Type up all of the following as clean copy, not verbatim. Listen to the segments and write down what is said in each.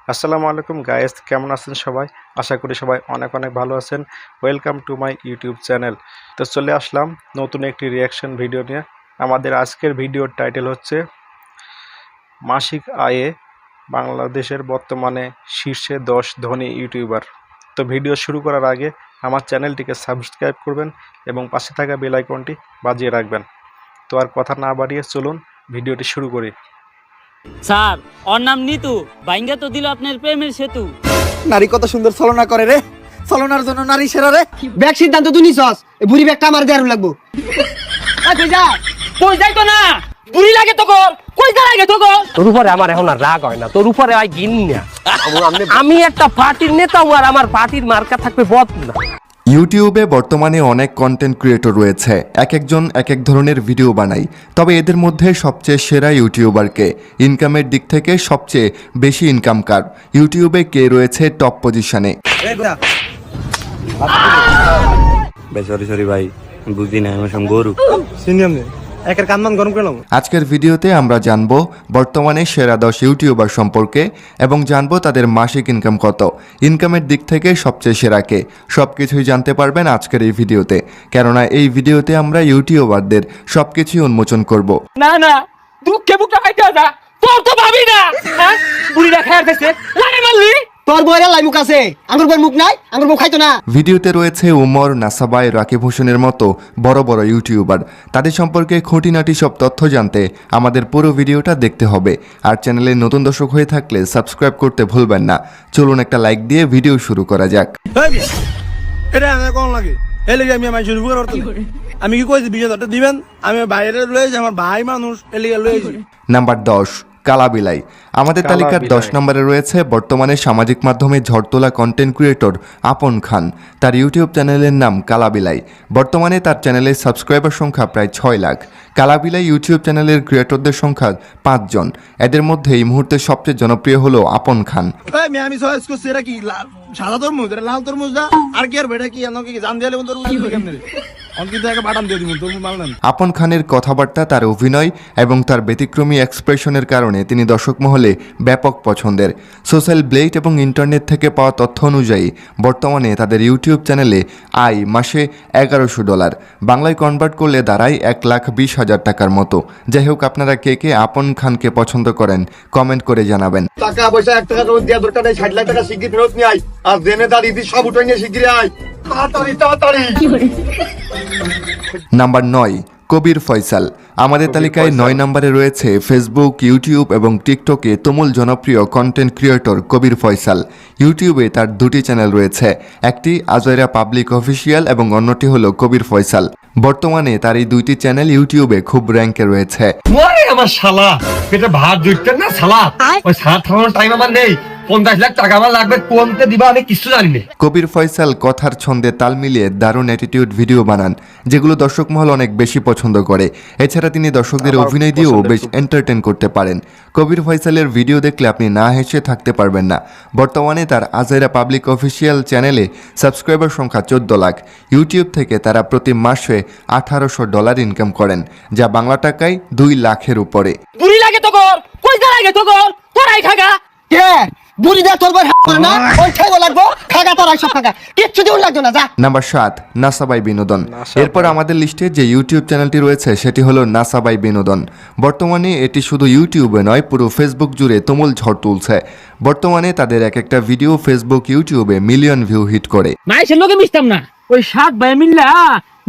আসসালামু আলাইকুম গাইস, কেমন আছেন সবাই? আশা করি সবাই অনেক অনেক ভালো আছেন। Welcome to my YouTube channel. তো চলে আসলাম নতুন একটি রিয়াকশন ভিডিও নিয়ে। আমাদের আজকের ভিডিওর টাইটেল হচ্ছে মাসিক আয়ে বাংলাদেশের বর্তমানে শীর্ষে 10 ধনী ইউটিউবার। তো ভিডিও শুরু করার আগে আমার চ্যানেলটিকে সাবস্ক্রাইব করবেন এবং পাশে থাকা বেল আইকনটি বাজিয়ে রাখবেন। তো আর কথা না বাড়িয়ে চলুন ভিডিওটি শুরু করি। স্যার, ওর নাম নিতু, বাইঙ্গা তো দিল আপনার প্রেমের সেতু। নারী কত সুন্দর ছলনা করে রে, ছলনার জন্য নারী সেরা রে। ব্যাগ সিদ্ধান্ত তুই নিছস, এই বুড়ি ব্যাগটা আমার দেয়ার লাগবো। কই যা, কই যাই তো না, বুড়ি লাগে তো কর, কই যা লাগে তো কর। তোর উপরে আমার এখন আর রাগ হয় না, তোর উপরে আই গিন না। আমি একটা পার্টির নেতা আর আমার পার্টির মার্কা থাকবে বদনা। ইউটিউবে বর্তমানে অনেক কন্টেন্ট ক্রিয়েটর রয়েছে, এক একজন এক এক ধরনের ভিডিও বানায়। তবে এদের মধ্যে সবচেয়ে সেরা ইউটিউবারকে, ইনকামের দিক থেকে সবচেয়ে বেশি ইনকাম কার, ইউটিউবে কে রয়েছে টপ পজিশনে? সরি ভাই, বুঝি না আমার সঙ্গে গরু সিনিয়র নে একের কানমান গরম করে নাও। আজকের ভিডিওতে আমরা জানবো বর্তমানে সেরা 10 ইউটিউবার সম্পর্কে এবং জানবো তাদের মাসিক ইনকাম কত, ইনকামের দিক থেকে সবচেয়ে সেরা কে। সবকিছুই জানতে পারবেন আজকের এই ভিডিওতে, কেননা এই ভিডিওতে আমরা ইউটিউবারদের সবকিছুই উন্মোচন করব। না না, দুঃখে বুকটা পাইতে যা, তোর তো ভাবি না। হ্যাঁ, বুড়িটা খায়ার খাইছে, লাগে মারলি। তোর বইরা লাই মুখ আছে, আঙ্গুর বইয়ের মুখ নাই, আঙ্গুর মুখ খাইতো না। ভিডিওতে রয়েছে উমর, নাসাবাই, রাকিব হোসেনের মতো বড় বড় ইউটিউবার। তাদের সম্পর্কে খুঁটিনাটি সব তথ্য জানতে আমাদের পুরো ভিডিওটা দেখতে হবে। আর চ্যানেলে নতুন দর্শক হয়ে থাকলে সাবস্ক্রাইব করতে ভুলবেন না। চলুন একটা লাইক দিয়ে ভিডিও শুরু করা যাক। এটা আমার কোন লাগে এই লাগে আমি আমার শুরু করতে আমি কি কইছি 20,000 দিবেন, আমি বাইরে লয়ে আমার ভাই মানুষ এই লাগে লয়েছি। নাম্বার 10, কালাবিলাই। আমাদের তালিকার 10 নম্বরে রয়েছে বর্তমানে সামাজিক মাধ্যমে ঝড় তোলা কন্টেন্ট ক্রিয়েটর আপন খান। তার ইউটিউব চ্যানেলের নাম কালাবিলাই। বর্তমানে তার চ্যানেলের সাবস্ক্রাইবার সংখ্যা প্রায় 6 লাখ। কালাবিলাই ইউটিউব চ্যানেলের ক্রিয়েটরদের সংখ্যা 5 জন। এদের মধ্যে এই মুহূর্তে সবচেয়ে জনপ্রিয় হলো আপন খান। আমি চয়েস করছি এটা কি সাদা তরমুজ, এটা লাল তরমুজ না, আর কি আর বেটা কি এনো কি জান দিলে তরমুজ কেমনে অনকিতে একটা বাটাম দিয়ে দিমু তরমুজ মাল না। আপন খানের কথাবার্তা, তার অভিনয় এবং তার ব্যতিক্রমী এক্সপ্রেশনের কারণে তিনি দর্শক মহলে ব্যাপক পছন্দের। সোশ্যাল ব্লেড এবং ইন্টারনেট থেকে পাওয়া তথ্য অনুযায়ী বর্তমানে তাদের ইউটিউব চ্যানেলে আয় মাসে $1100, বাংলায় কনভার্ট করলে দাঁড়ায় 1,20,000 টাকার মতো। যাই হোক, আপনারা কে কে আপন খানকে পছন্দ করেন কমেন্ট করে জানাবেন। টাকা পয়সা 1 টাকা করে দেওয়া দরকার নেই, 60 লাখ টাকা শিগগির ফেরত নিয়ে আয়, আর জেনে দাঁড়িয়ে দিই সব উঠে নিয়ে শিগগির আয়, তাড়াতাড়ি তাড়াতাড়ি। নাম্বার 9, কবির ফয়সাল। আমাদের তালিকায় 9 নম্বরে রয়েছে ফেসবুক, ইউটিউব এবং টিকটকে তুমুল জনপ্রিয় কন্টেন্ট ক্রিয়েটর কবির ফয়সাল। ইউটিউবে তার 2টি চ্যানেল রয়েছে, একটি আজয়রা পাবলিক অফিসিয়াল এবং অন্যটি হলো কবির ফয়সাল। বর্তমানে তার এই 2টি চ্যানেল ইউটিউবে খুব র্যাঙ্কে রয়েছে। ওরে আমার শালা, পেটে ভাত জুটতেন না শালা, ওই সাত থামানোর টাইম আমার নেই। 50 লাখ টাকা আমার লাগবে, কোনতে দিবা আমি কিছু জানি না। কবির ফয়সাল কথার ছন্দে তাল মিলিয়ে দারুণ অ্যাটিটিউড ভিডিও বানান, যেগুলো দর্শক মহল অনেক বেশি পছন্দ করে। এছাড়া তিনি দর্শকদের অভিনয় দিয়েও বেশ এন্টারটেন করতে পারেন। কবির ফয়সালের ভিডিও দেখলে আপনি না হেসে থাকতে পারবেন না। বর্তমানে তার আজেরা পাবলিক অফিসিয়াল চ্যানেলে সাবস্ক্রাইবার সংখ্যা 14 লাখ। ইউটিউব থেকে তারা প্রতি মাসে $1,800 ইনকাম করেন, যা বাংলা টাকায় 2 লাখের উপরে। বুড়ি লাগে তো কর, কই যা লাগে তো কর, তোরাই খাগা। কে বুড়ি দে তোর বই না, ওই খাইবো লাগবো, খাগা তোর সব খাগা, কিচ্ছু দিউন লাগতো না। যা। নাম্বার 7, নাসাবাই বিনোদন। এরপর আমাদের লিস্টে যে ইউটিউব চ্যানেলটি রয়েছে সেটি হলো নাসাবাই বিনোদন। বর্তমানে এটি শুধু ইউটিউবে নয়, পুরো ফেসবুক জুড়ে তুমুল ঝড় তুলছে। বর্তমানে তাদের এক একটা ভিডিও ফেসবুক, ইউটিউবে মিলিয়ন ভিউ হিট করে। মাইসের লোকে মিশতাম না, ওই 7 ভাই মিল্লা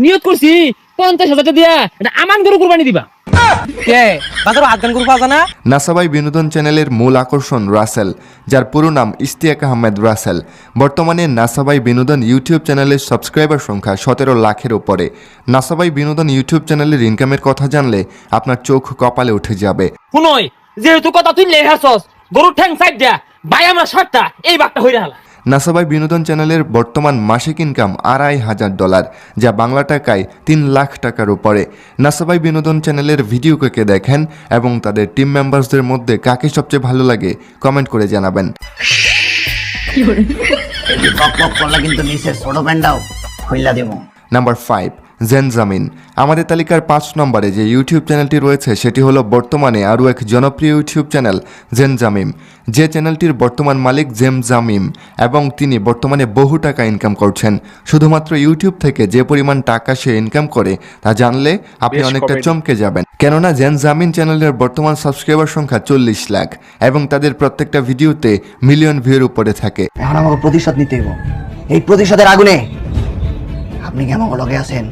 নিয়ত করছি 50,000 টাকা দিয়া এটা আমান গরু কুরবানি দিবা। কে বাজার আদগান গ্রুপ আছে না? নাসাবাই বিনোদন চ্যানেলের মূল আকর্ষণ রাসেল, যার পুরো নাম ইশতিয়াক আহমেদ রাসেল। বর্তমানে নাসাবাই বিনোদন ইউটিউব চ্যানেলের সাবস্ক্রাইবার সংখ্যা 17 লাখের উপরে। নাসাবাই বিনোদন ইউটিউব চ্যানেলের ইনকামের কথা জানলে আপনার চোখ কপালে উঠে যাবে। শুনই, যেহেতু কথা তুই লেহাছস, গরুর ঠ্যাং সাইড দিয়া ভাই আমার শার্টটা এই বাঘটা হইরা হালা। নাসাবাই বিনোদন চ্যানেলের বর্তমান মাসিক ইনকাম $2,500, যা বাংলা টাকায় 3 লাখ টাকার উপরে। নাসাবাই বিনোদন চ্যানেলের ভিডিও কে দেখেন এবং তাদের টিম মেম্বারসদের মধ্যে কাকে সবচেয়ে ভালো লাগে কমেন্ট করে জানাবেন। কিন্তু নিচে ছোট প্যান্ডাও খুইলা দেবো। নাম্বার 5, জেনজামিন। আমাদের তালিকার 5 নম্বরে যে ইউটিউব চ্যানেলটি রয়েছে সেটি হলো বর্তমানে আরও এক জনপ্রিয় ইউটিউব চ্যানেল জেনজামিম, যে চ্যানেলটির বর্তমান মালিক জেমজামিম এবং তিনি বর্তমানে বহু টাকা ইনকাম করছেন। শুধুমাত্র ইউটিউব থেকে যে পরিমাণ টাকা সে ইনকাম করে তা জানলে আপনি বেশ অনেকটা কমেডি। চমকে যাবেন, কেননা জেনজামিন চ্যানেলের বর্তমান সাবস্ক্রাইবার সংখ্যা 40 লাখ এবং তাদের প্রত্যেকটা ভিডিওতে মিলিয়ন ভিউর উপরে থাকে। এখন আমাকে প্রতিশোধ নিতে হইব। এই প্রতিশোধের আগুনে আপনি কি আমাকে লগে আছেন?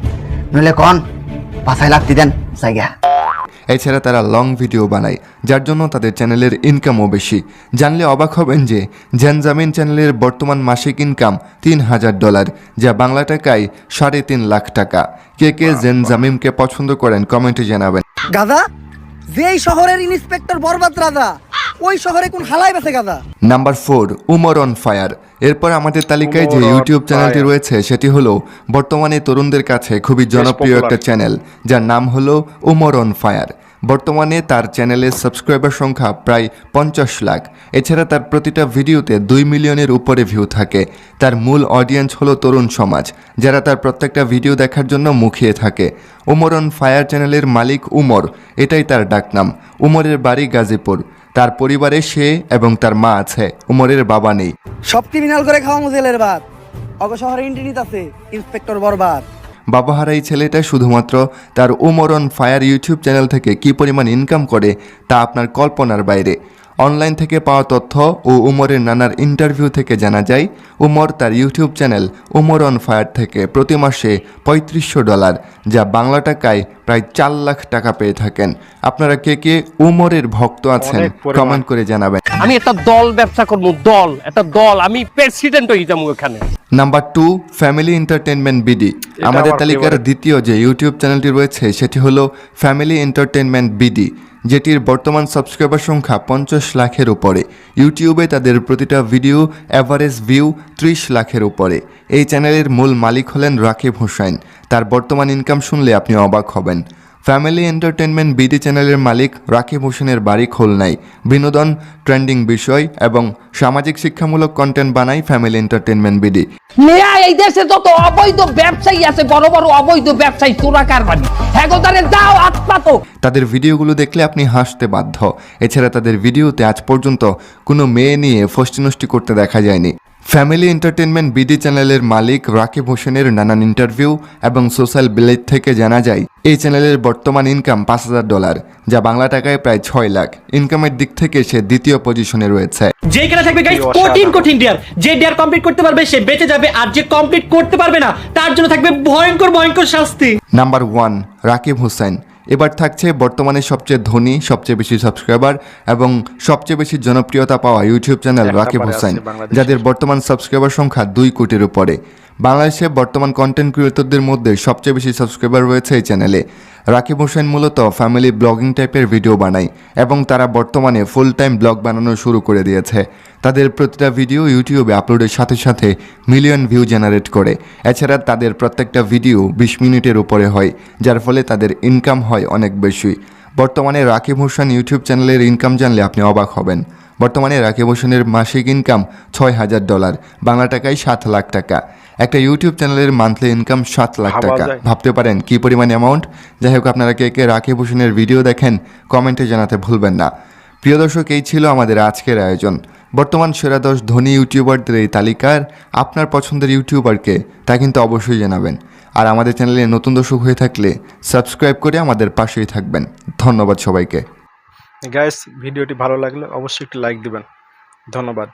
নইলে কন পাছায় লাগতে দেন জায়গা। এছাড়া তারা লং ভিডিও বানায়, যার জন্য তাদের চ্যানেলের ইনকামও বেশি। জানলে অবাক হবেন যে জেনজামিন চ্যানেলের বর্তমান মাসিক ইনকাম $3000, যা বাংলা টাকায় 3.5 লাখ টাকা। কে কে জেনজামিমকে পছন্দ করেন কমেন্টে জানাবেন। গাদা, যেই শহরের ইন্সপেক্টর বরবাদ রাজা, ওই শহরে কোন হালাই বেছে গাদা? Number 4, Umar on fire. এরপর আমাদের তালিকায় যে উমর অন ইউটিউব চ্যানেলটি ফায়ার। রয়েছে সেটি হলো বর্তমানে তরুণদের কাছে খুবই জনপ্রিয় popular। একটা চ্যানেল, যার নাম হলো উমর অন ফায়ার। বর্তমানে তার চ্যানেলের সাবস্ক্রাইবার সংখ্যা প্রায় 50 লাখ। এছাড়া তার প্রতিটা ভিডিওতে 2 মিলিয়নের উপরে ভিউ থাকে। তার মূল অডিয়েন্স হলো তরুণ সমাজ, যারা তার প্রত্যেকটা ভিডিও দেখার জন্য মুখিয়ে থাকে। উমর অন ফায়ার চ্যানেলের মালিক উমর, এটাই তার ডাকনাম। উমরের বাড়ি গাজীপুর। তার পরিবারে সে এবং তার মা আছে, উমরের বাবা নেই। সব ক্রিমিনাল করে খাওয়া মুজেলের বাদ। অগ শহরে ইন্টারনেট আছে ইন্সপেক্টর বরবাদ। বাবাহারা এই ছেলেটা শুধুমাত্র তার Umar on fire YouTube channel থেকে কী পরিমাণ ইনকাম করে তা আপনার কল্পনার বাইরে। অনলাইন থেকে পাওয়া তথ্য ও উমরের নানার ইন্টারভিউ থেকে জানা যায় উমর তার YouTube channel Umar on fire থেকে প্রতি মাসে $3500, যা বাংলা টাকায় প্রায় 4 লাখ টাকা পেয়ে থাকেন। আপনারা কে কে উমরের ভক্ত আছেন অনেক পরিমাণ। কমেন্ট করে জানাবেন। আমি একটা দল ব্যবসা করবো, একটা দল আমি প্রেসিডেন্ট হয়ে যাবো এখানে। Number 2, family entertainment BD. আমাদের আমার তালিকার favorite। দ্বিতীয় যে ইউটিউব চ্যানেলটি রয়েছে সেটি হলো ফ্যামিলি এন্টারটেনমেন্ট বিডি, যেটির বর্তমান সাবস্ক্রাইবার সংখ্যা 50 লাখের উপরে। ইউটিউবে তাদের প্রতিটা ভিডিও অ্যাভারেজ ভিউ 30 লাখের উপরে। এই চ্যানেলের মূল মালিক হলেন রাকিব হোসেন। তার বর্তমান ইনকাম শুনলে আপনি অবাক হবেন। ফ্যামিলি এন্টারটেনমেন্ট বিডি চ্যানেলের মালিক রাকিব হোসেনের বাড়ি খুলনায়। বিনোদন, ট্রেন্ডিং বিষয় এবং সামাজিক শিক্ষামূলক কন্টেন্ট বানায় ফ্যামিলি এন্টারটেনমেন্ট বিডি। মেয়া এই দেশে যত অবৈধ ব্যবসায়ী আছে, বড় বড় অবৈধ ব্যবসায়ী, তোরা কারবারি হ্যাগোদারে দাও আত্মাতো। তাদের ভিডিওগুলো দেখলে আপনি হাসতে বাধ্য। এছাড়া তাদের ভিডিওতে আজ পর্যন্ত কোনো মেয়ে নিয়ে ফষ্টিনষ্টি করতে দেখা যায়নি। ফ্যামিলি এন্টারটেনমেন্ট বিডি চ্যানেলের মালিক রাকিব হোসেনের নানান ইন্টারভিউ এবং সোশ্যাল বিলেজ থেকে জানা যায় এই চ্যানেলের বর্তমান ইনকাম $5000, যা বাংলা টাকায় প্রায় 6 লাখ। ইনকামের দিক থেকে সে দ্বিতীয় পজিশনে রয়েছে। যেখানে থাকবে গাইস কি কঠিন অসাধারণ। কঠিন ডিয়ার, যে ডিয়ার কমপ্লিট করতে পারবে সে বেঁচে যাবে, আর যে কমপ্লিট করতে পারবে না তার জন্য থাকবে ভয়ঙ্কর ভয়ঙ্কর শাস্তি। নাম্বার 1, রাকিব হোসেন। এবার থাকছে বর্তমানে সবচেয়ে ধনী, সবচেয়ে বেশি সাবস্ক্রাইবার এবং সবচেয়ে বেশি জনপ্রিয়তা পাওয়া ইউটিউব চ্যানেল এক রাকিব নাম্বারে হোসেন, আছে বাংলাদেশে। যাদের বর্তমান সাবস্ক্রাইবার সংখ্যা 2 কোটির উপরে। বাংলাদেশে বর্তমান কন্টেন্ট ক্রিয়েটরদের মধ্যে সবচেয়ে বেশি সাবস্ক্রাইবার রয়েছে এই চ্যানেলে। রাকিব হোসেন মূলত ফ্যামিলি ব্লগিং টাইপের ভিডিও বানায় এবং তারা বর্তমানে ফুল টাইম ব্লগ বানানো শুরু করে দিয়েছে। তাদের প্রতিটা ভিডিও ইউটিউবে আপলোডের সাথে সাথে মিলিয়ন ভিউ জেনারেট করে। এছাড়া তাদের প্রত্যেকটা ভিডিও 20 মিনিটের উপরে হয়, যার ফলে তাদের ইনকাম হয় অনেক বেশি। বর্তমানে রাকিব হোসেন ইউটিউব চ্যানেলের ইনকাম জানলে আপনি অবাক হবেন। বর্তমানে রাকিব হোসেনের মাসিক ইনকাম $6000, বাংলা টাকায় 7 লাখ টাকা। একটা ইউটিউব চ্যানেলের মান্থলি ইনকাম 7 লাখ ভাবা টাকা। যায়। ভাবতে পারেন কি পরিমাণ অ্যামাউন্ট। যাই হোক, আপনারা কে কে রাকিব হোসেনের ভিডিও দেখেন কমেন্টে জানাতে ভুলবেন না। প্রিয় দর্শক, এই ছিল আমাদের আজকের আয়োজন। বর্তমান সেরা 10 ধনী ইউটিউবারদের এই তালিকার আপনার পছন্দের ইউটিউবারকে তা কিন্তু অবশ্যই জানাবেন। আর আমাদের চ্যানেলে নতুন দর্শক হয়ে থাকলে সাবস্ক্রাইব করে আমাদের পাশেই থাকবেন। ধন্যবাদ সবাইকে। গাইস, ভিডিওটি ভালো লাগলে অবশ্যই একটি লাইক দিবেন। ধন্যবাদ।